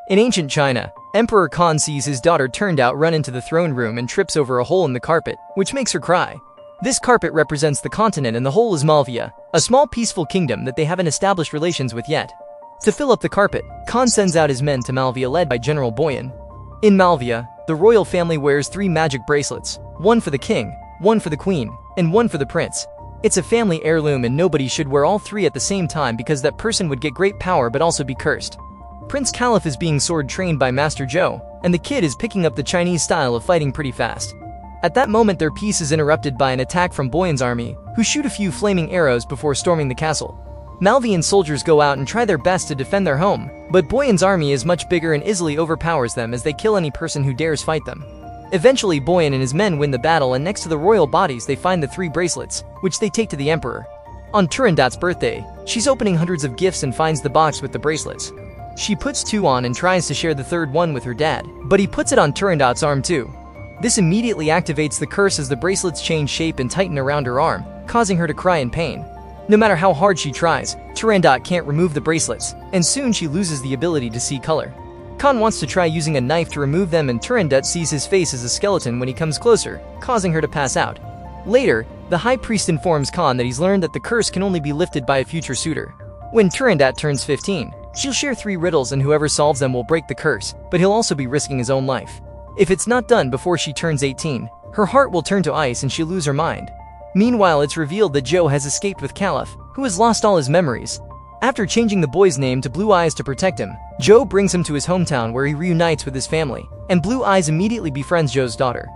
In ancient China, Emperor Khan sees his daughter Turandot run into the throne room and trips over a hole in the carpet, which makes her cry. This carpet represents the continent and the hole is Malvia, a small peaceful kingdom that they haven't established relations with yet. To fill up the carpet, Khan sends out his men to Malvia led by General Boyan. In Malvia, the royal family wears 3 magic bracelets, one for the king, one for the queen, and one for the prince. It's a family heirloom and nobody should wear all 3 at the same time because that person would get great power but also be cursed. Prince Caliph is being sword trained by Master Zhou, and the kid is picking up the Chinese style of fighting pretty fast. At that moment their peace is interrupted by an attack from Boyan's army, who shoot a few flaming arrows before storming the castle. Malvian soldiers go out and try their best to defend their home, but Boyan's army is much bigger and easily overpowers them as they kill any person who dares fight them. Eventually Boyan and his men win the battle, and next to the royal bodies they find the 3 bracelets, which they take to the emperor. On Turandot's birthday, she's opening hundreds of gifts and finds the box with the bracelets. She puts 2 on and tries to share the 3rd one with her dad, but he puts it on Turandot's arm too. This immediately activates the curse as the bracelets change shape and tighten around her arm, causing her to cry in pain. No matter how hard she tries, Turandot can't remove the bracelets, and soon she loses the ability to see color. Khan wants to try using a knife to remove them, and Turandot sees his face as a skeleton when he comes closer, causing her to pass out. Later, the high priest informs Khan that he's learned that the curse can only be lifted by a future suitor. When Turandot turns 15, she'll share 3 riddles and whoever solves them will break the curse, but he'll also be risking his own life. If it's not done before she turns 18, her heart will turn to ice and she'll lose her mind. Meanwhile, it's revealed that Zhou has escaped with Caliph, who has lost all his memories. After changing the boy's name to Blue Eyes to protect him, Zhou brings him to his hometown where he reunites with his family, and Blue Eyes immediately befriends Zhou's daughter.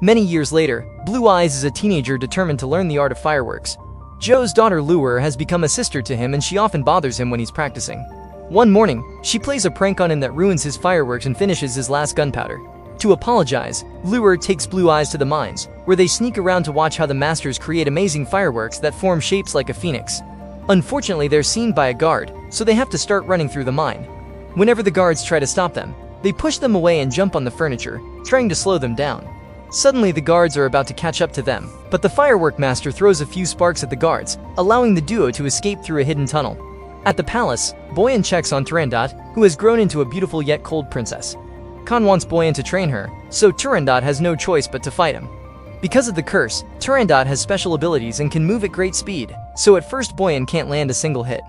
Many years later, Blue Eyes is a teenager determined to learn the art of fireworks. Zhou's daughter Luer has become a sister to him and she often bothers him when he's practicing. One morning, she plays a prank on him that ruins his fireworks and finishes his last gunpowder. To apologize, Luer takes Blue Eyes to the mines, where they sneak around to watch how the masters create amazing fireworks that form shapes like a phoenix. Unfortunately, they're seen by a guard, so they have to start running through the mine. Whenever the guards try to stop them, they push them away and jump on the furniture, trying to slow them down. Suddenly, the guards are about to catch up to them, but the firework master throws a few sparks at the guards, allowing the duo to escape through a hidden tunnel. At the palace, Boyan checks on Turandot, who has grown into a beautiful yet cold princess. Khan wants Boyan to train her, so Turandot has no choice but to fight him. Because of the curse, Turandot has special abilities and can move at great speed, so at first Boyan can't land a single hit.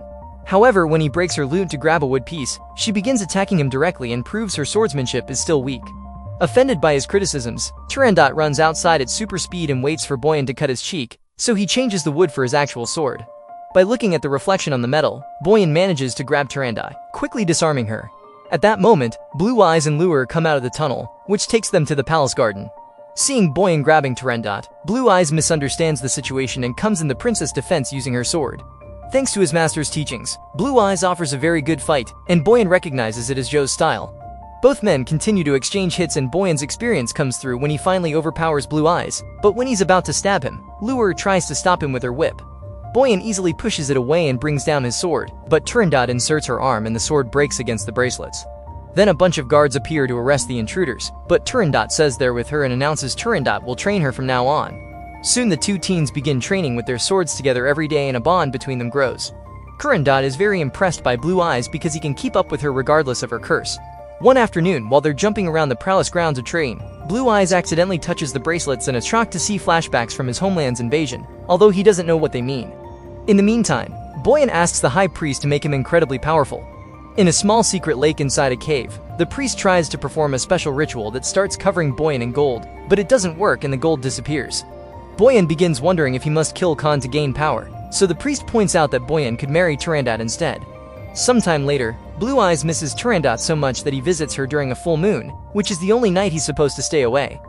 However, when he breaks her lute to grab a wood piece, she begins attacking him directly and proves her swordsmanship is still weak. Offended by his criticisms, Turandot runs outside at super speed and waits for Boyan to cut his cheek, so he changes the wood for his actual sword. By looking at the reflection on the metal, Boyan manages to grab Turandot, quickly disarming her. At that moment, Blue Eyes and Luer come out of the tunnel, which takes them to the palace garden. Seeing Boyan grabbing Turandot, Blue Eyes misunderstands the situation and comes in the princess' defense using her sword. Thanks to his master's teachings, Blue Eyes offers a very good fight, and Boyan recognizes it as Zhou's style. Both men continue to exchange hits and Boyan's experience comes through when he finally overpowers Blue Eyes, but when he's about to stab him, Luer tries to stop him with her whip. Boyan easily pushes it away and brings down his sword, but Turandot inserts her arm and the sword breaks against the bracelets. Then a bunch of guards appear to arrest the intruders, but Turandot says they're with her and announces Turandot will train her from now on. Soon the 2 teens begin training with their swords together every day and a bond between them grows. Turandot is very impressed by Blue Eyes because he can keep up with her regardless of her curse. One afternoon, while they're jumping around the palace ground to train, Blue Eyes accidentally touches the bracelets and is shocked to see flashbacks from his homeland's invasion, although he doesn't know what they mean. In the meantime, Boyan asks the high priest to make him incredibly powerful. In a small secret lake inside a cave, the priest tries to perform a special ritual that starts covering Boyan in gold, but it doesn't work and the gold disappears. Boyan begins wondering if he must kill Khan to gain power, so the priest points out that Boyan could marry Turandot instead. Sometime later, Blue Eyes misses Turandot so much that he visits her during a full moon, which is the only night he's supposed to stay away.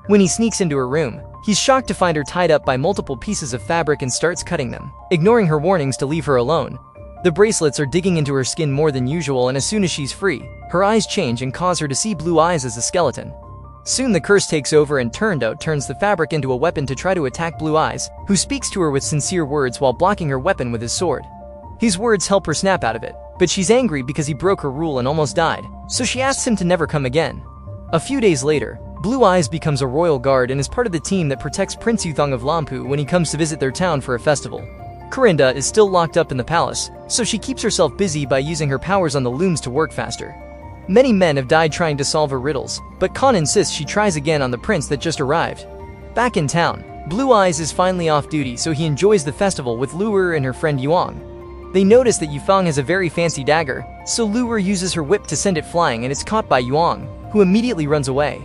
When he sneaks into her room, he's shocked to find her tied up by multiple pieces of fabric and starts cutting them, ignoring her warnings to leave her alone. The bracelets are digging into her skin more than usual, and as soon as she's free, her eyes change and cause her to see Blue Eyes as a skeleton. Soon the curse takes over and Turandot turns the fabric into a weapon to try to attack Blue Eyes, who speaks to her with sincere words while blocking her weapon with his sword. His words help her snap out of it, but she's angry because he broke her rule and almost died, so she asks him to never come again. A few days later, Blue Eyes becomes a royal guard and is part of the team that protects Prince Yuzong of Lampu when he comes to visit their town for a festival. Corinda is still locked up in the palace, so she keeps herself busy by using her powers on the looms to work faster. Many men have died trying to solve her riddles, but Khan insists she tries again on the prince that just arrived. Back in town, Blue Eyes is finally off duty, so he enjoys the festival with Luer and her friend Yuang. They notice that Yufeng has a very fancy dagger, so Luer uses her whip to send it flying, and it's caught by Yuang, who immediately runs away.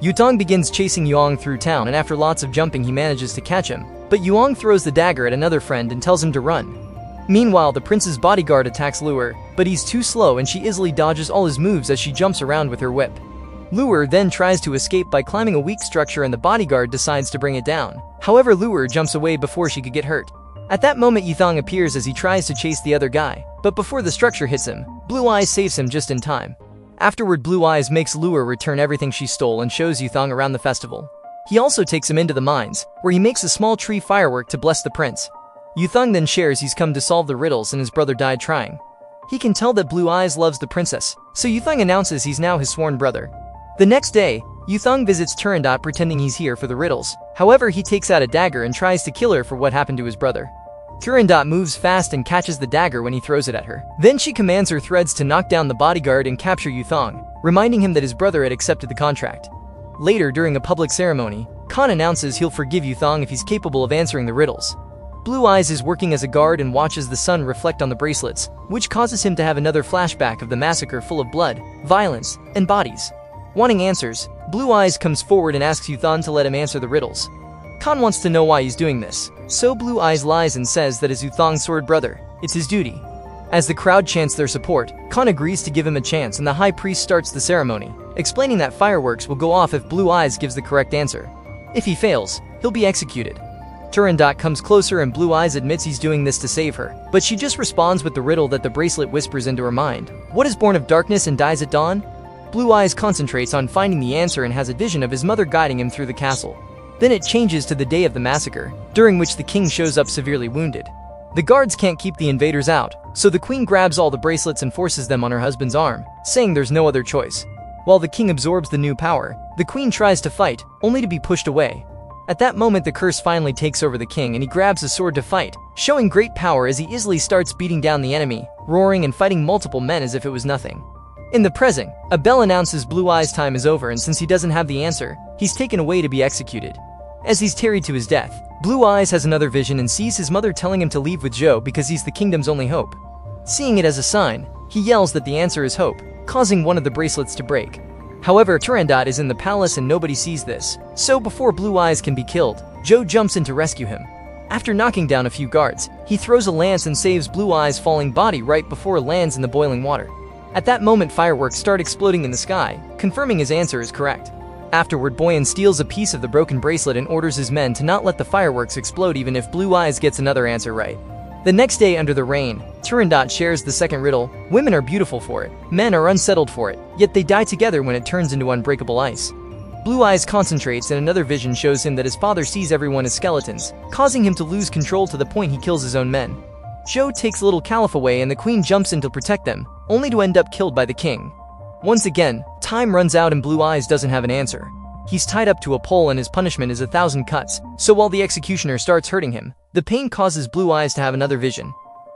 Yutong begins chasing Yuang through town, and after lots of jumping he manages to catch him, but Yuang throws the dagger at another friend and tells him to run. Meanwhile, the prince's bodyguard attacks Luer, but he's too slow and she easily dodges all his moves as she jumps around with her whip. Luer then tries to escape by climbing a weak structure, and the bodyguard decides to bring it down. However, Luer jumps away before she could get hurt. At that moment, Yutong appears as he tries to chase the other guy, but before the structure hits him, Blue Eyes saves him just in time. Afterward, Blue Eyes makes Luer return everything she stole and shows Yutong around the festival. He also takes him into the mines, where he makes a small tree firework to bless the prince. Yutong then shares he's come to solve the riddles and his brother died trying. He can tell that Blue Eyes loves the princess, so Yutong announces he's now his sworn brother. The next day, Yutong visits Turandot pretending he's here for the riddles. However, he takes out a dagger and tries to kill her for what happened to his brother. Turandot moves fast and catches the dagger when he throws it at her. Then she commands her threads to knock down the bodyguard and capture Yutong, reminding him that his brother had accepted the contract. Later, during a public ceremony, Khan announces he'll forgive Yutong if he's capable of answering the riddles. Blue Eyes is working as a guard and watches the sun reflect on the bracelets, which causes him to have another flashback of the massacre full of blood, violence, and bodies. Wanting answers, Blue Eyes comes forward and asks Yutong to let him answer the riddles. Khan wants to know why he's doing this, so Blue Eyes lies and says that as Yutong's sword brother, it's his duty. As the crowd chants their support, Khan agrees to give him a chance, and the high priest starts the ceremony, explaining that fireworks will go off if Blue Eyes gives the correct answer. If he fails, he'll be executed. Turandot comes closer and Blue Eyes admits he's doing this to save her, but she just responds with the riddle that the bracelet whispers into her mind. What is born of darkness and dies at dawn? Blue Eyes concentrates on finding the answer and has a vision of his mother guiding him through the castle. Then it changes to the day of the massacre, during which the king shows up severely wounded. The guards can't keep the invaders out, so the queen grabs all the bracelets and forces them on her husband's arm, saying there's no other choice. While the king absorbs the new power, the queen tries to fight, only to be pushed away. At that moment, the curse finally takes over the king and he grabs a sword to fight, showing great power as he easily starts beating down the enemy, roaring and fighting multiple men as if it was nothing. In the present, a bell announces Blue Eyes' time is over, and since he doesn't have the answer, he's taken away to be executed. As he's carried to his death, Blue Eyes has another vision and sees his mother telling him to leave with Zhou because he's the kingdom's only hope. Seeing it as a sign, he yells that the answer is hope, causing one of the bracelets to break. However, Turandot is in the palace and nobody sees this, so before Blue Eyes can be killed, Zhou jumps in to rescue him. After knocking down a few guards, he throws a lance and saves Blue Eyes' falling body right before it lands in the boiling water. At that moment, fireworks start exploding in the sky, confirming his answer is correct. Afterward, Boyan steals a piece of the broken bracelet and orders his men to not let the fireworks explode even if Blue Eyes gets another answer right. The next day, under the rain, Turandot shares the second riddle. Women are beautiful for it, men are unsettled for it, yet they die together when it turns into unbreakable ice. Blue Eyes concentrates and another vision shows him that his father sees everyone as skeletons, causing him to lose control to the point he kills his own men. Zhou takes little Caliph away and the queen jumps in to protect them, only to end up killed by the king. Once again, time runs out and Blue Eyes doesn't have an answer. He's tied up to a pole and his punishment is 1,000 cuts, so while the executioner starts hurting him, the pain causes Blue Eyes to have another vision.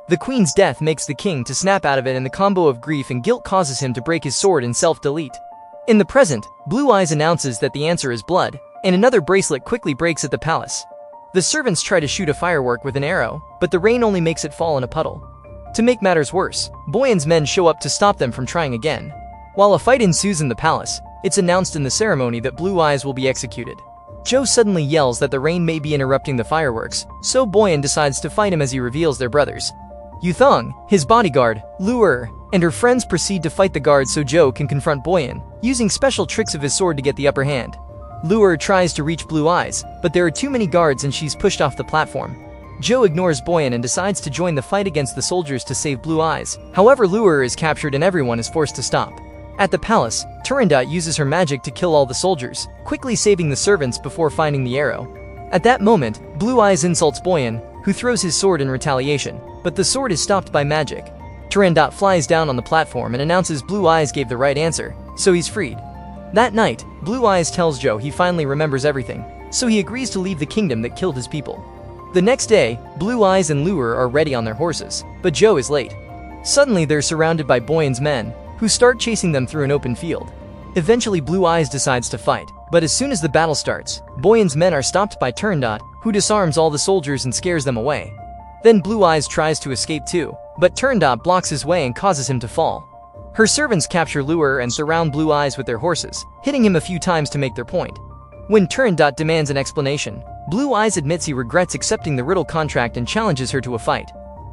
The queen's death makes the king to snap out of it, and the combo of grief and guilt causes him to break his sword and self-delete. In the present, Blue Eyes announces that the answer is blood, and another bracelet quickly breaks at the palace. The servants try to shoot a firework with an arrow, but the rain only makes it fall in a puddle. To make matters worse, Boyan's men show up to stop them from trying again. While a fight ensues in the palace, it's announced in the ceremony that Blue Eyes will be executed. Zhou suddenly yells that the rain may be interrupting the fireworks, so Boyan decides to fight him as he reveals their brothers. Yutong, his bodyguard, Luer, and her friends proceed to fight the guards so Zhou can confront Boyan, using special tricks of his sword to get the upper hand. Luer tries to reach Blue Eyes, but there are too many guards and she's pushed off the platform. Zhou ignores Boyan and decides to join the fight against the soldiers to save Blue Eyes. However, Luer is captured and everyone is forced to stop. At the palace, Turandot uses her magic to kill all the soldiers, quickly saving the servants before finding the arrow. At that moment, Blue Eyes insults Boyan, who throws his sword in retaliation, but the sword is stopped by magic. Turandot flies down on the platform and announces Blue Eyes gave the right answer, so he's freed. That night, Blue Eyes tells Zhou he finally remembers everything, so he agrees to leave the kingdom that killed his people. The next day, Blue Eyes and Luer are ready on their horses, but Zhou is late. Suddenly, they're surrounded by Boyan's men, who start chasing them through an open field. Eventually Blue Eyes decides to fight, but as soon as the battle starts, Boyan's men are stopped by Turandot, who disarms all the soldiers and scares them away. Then Blue Eyes tries to escape too, but Turandot blocks his way and causes him to fall. Her servants capture Lure and surround Blue Eyes with their horses, hitting him a few times to make their point. When Turandot demands an explanation, Blue Eyes admits he regrets accepting the riddle contract and challenges her to a fight.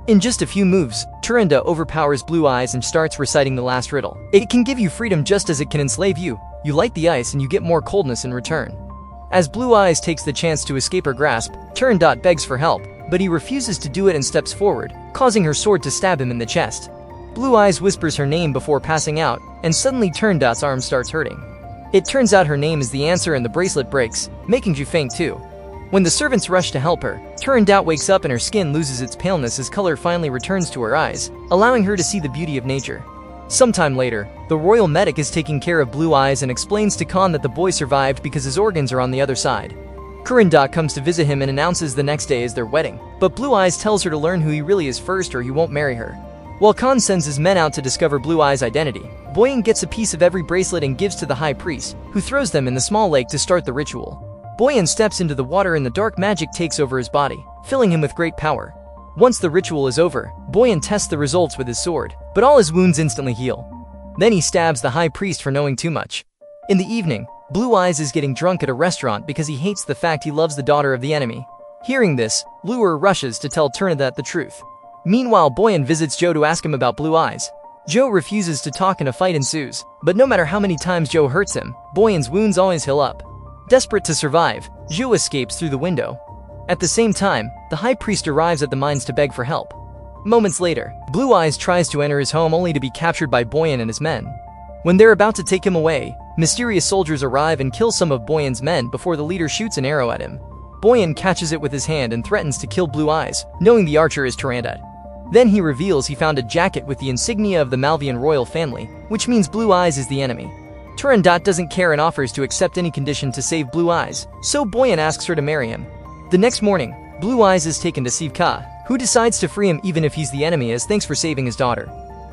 In just a few moves, Turandot overpowers Blue Eyes and starts reciting the last riddle. It can give you freedom just as it can enslave you. You light the ice and you get more coldness in return. As Blue Eyes takes the chance to escape her grasp, Turandot begs for help, but he refuses to do it and steps forward, causing her sword to stab him in the chest. Blue Eyes whispers her name before passing out, and suddenly Turandot's arm starts hurting. It turns out her name is the answer and the bracelet breaks, making her faint too. When the servants rush to help her, Turandot wakes up and her skin loses its paleness as color finally returns to her eyes, allowing her to see the beauty of nature. Sometime later, the royal medic is taking care of Blue Eyes and explains to Khan that the boy survived because his organs are on the other side. Turandot comes to visit him and announces the next day is their wedding, but Blue Eyes tells her to learn who he really is first or he won't marry her. While Khan sends his men out to discover Blue Eyes' identity, Boyan gets a piece of every bracelet and gives to the high priest, who throws them in the small lake to start the ritual. Boyan steps into the water and the dark magic takes over his body, filling him with great power. Once the ritual is over, Boyan tests the results with his sword, but all his wounds instantly heal. Then he stabs the high priest for knowing too much. In the evening, Blue Eyes is getting drunk at a restaurant because he hates the fact he loves the daughter of the enemy. Hearing this, Lure rushes to tell Turandot the truth. Meanwhile, Boyan visits Joe to ask him about Blue Eyes. Joe refuses to talk and a fight ensues, but no matter how many times Joe hurts him, Boyan's wounds always heal up. Desperate to survive, Joe escapes through the window. At the same time, the high priest arrives at the mines to beg for help. Moments later, Blue Eyes tries to enter his home only to be captured by Boyan and his men. When they're about to take him away, mysterious soldiers arrive and kill some of Boyan's men before the leader shoots an arrow at him. Boyan catches it with his hand and threatens to kill Blue Eyes, knowing the archer is Turandot. Then he reveals he found a jacket with the insignia of the Malvian royal family, which means Blue Eyes is the enemy. Turandot doesn't care and offers to accept any condition to save Blue Eyes, so Boyan asks her to marry him. The next morning, Blue Eyes is taken to Sivka, who decides to free him even if he's the enemy as thanks for saving his daughter.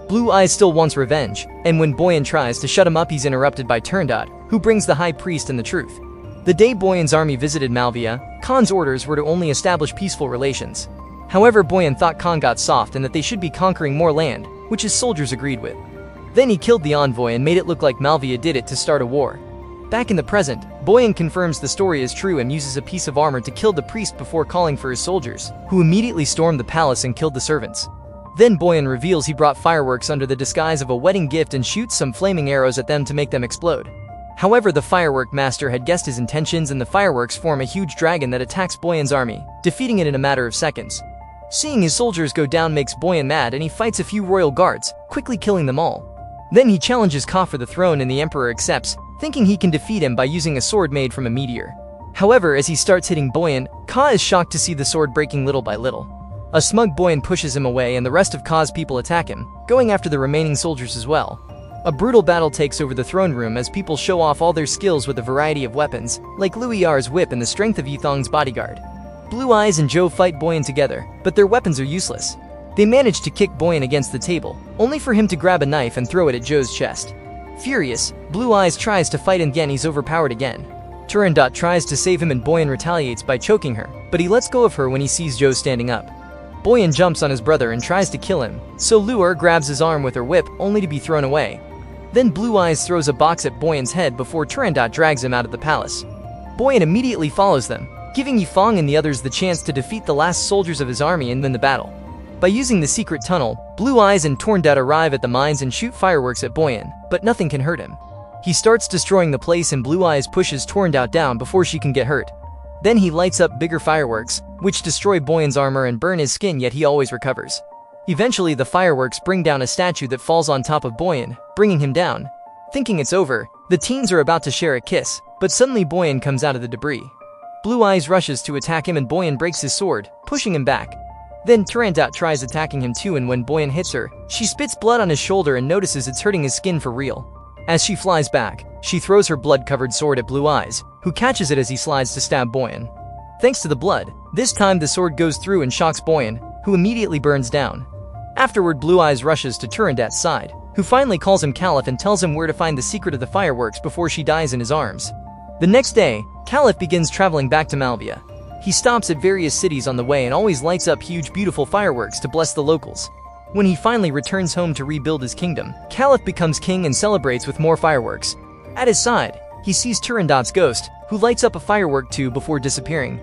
Blue Eyes still wants revenge, and when Boyan tries to shut him up he's interrupted by Turandot, who brings the high priest and the truth. The day Boyan's army visited Malvia, Khan's orders were to only establish peaceful relations. However, Boyan thought Khan got soft and that they should be conquering more land, which his soldiers agreed with. Then he killed the envoy and made it look like Malvia did it to start a war. Back in the present, Boyan confirms the story is true and uses a piece of armor to kill the priest before calling for his soldiers, who immediately stormed the palace and killed the servants. Then Boyan reveals he brought fireworks under the disguise of a wedding gift and shoots some flaming arrows at them to make them explode. However, the firework master had guessed his intentions and the fireworks form a huge dragon that attacks Boyan's army, defeating it in a matter of seconds. Seeing his soldiers go down makes Boyan mad and he fights a few royal guards, quickly killing them all. Then he challenges Ka for the throne and the emperor accepts, thinking he can defeat him by using a sword made from a meteor. However, as he starts hitting Boyan, Ka is shocked to see the sword breaking little by little. A smug Boyan pushes him away and the rest of Ka's people attack him, going after the remaining soldiers as well. A brutal battle takes over the throne room as people show off all their skills with a variety of weapons, like Louis Yar's whip and the strength of Yithong's bodyguard. Blue Eyes and Joe fight Boyan together, but their weapons are useless. They manage to kick Boyan against the table, only for him to grab a knife and throw it at Joe's chest. Furious, Blue Eyes tries to fight and again he's overpowered again. Turandot tries to save him and Boyan retaliates by choking her, but he lets go of her when he sees Joe standing up. Boyan jumps on his brother and tries to kill him, so Lure grabs his arm with her whip only to be thrown away. Then Blue Eyes throws a box at Boyan's head before Turandot drags him out of the palace. Boyan immediately follows them, giving Yifong and the others the chance to defeat the last soldiers of his army and win the battle. By using the secret tunnel, Blue Eyes and Turandot arrive at the mines and shoot fireworks at Boyan, but nothing can hurt him. He starts destroying the place and Blue Eyes pushes Turandot down before she can get hurt. Then he lights up bigger fireworks, which destroy Boyan's armor and burn his skin, yet he always recovers. Eventually, the fireworks bring down a statue that falls on top of Boyan, bringing him down. Thinking it's over, the teens are about to share a kiss, but suddenly Boyan comes out of the debris. Blue Eyes rushes to attack him and Boyan breaks his sword, pushing him back. Then Turandot tries attacking him too, and when Boyan hits her, she spits blood on his shoulder and notices it's hurting his skin for real. As she flies back, she throws her blood-covered sword at Blue Eyes, who catches it as he slides to stab Boyan. Thanks to the blood, this time the sword goes through and shocks Boyan, who immediately burns down. Afterward, Blue Eyes rushes to Turandot's side. who finally calls him Caliph and tells him where to find the secret of the fireworks before she dies in his arms. The next day, Caliph begins traveling back to Malvia. He stops at various cities on the way and always lights up huge beautiful fireworks to bless the locals. When he finally returns home to rebuild his kingdom, Caliph becomes king and celebrates with more fireworks. At his side, he sees Turandot's ghost, who lights up a firework too before disappearing.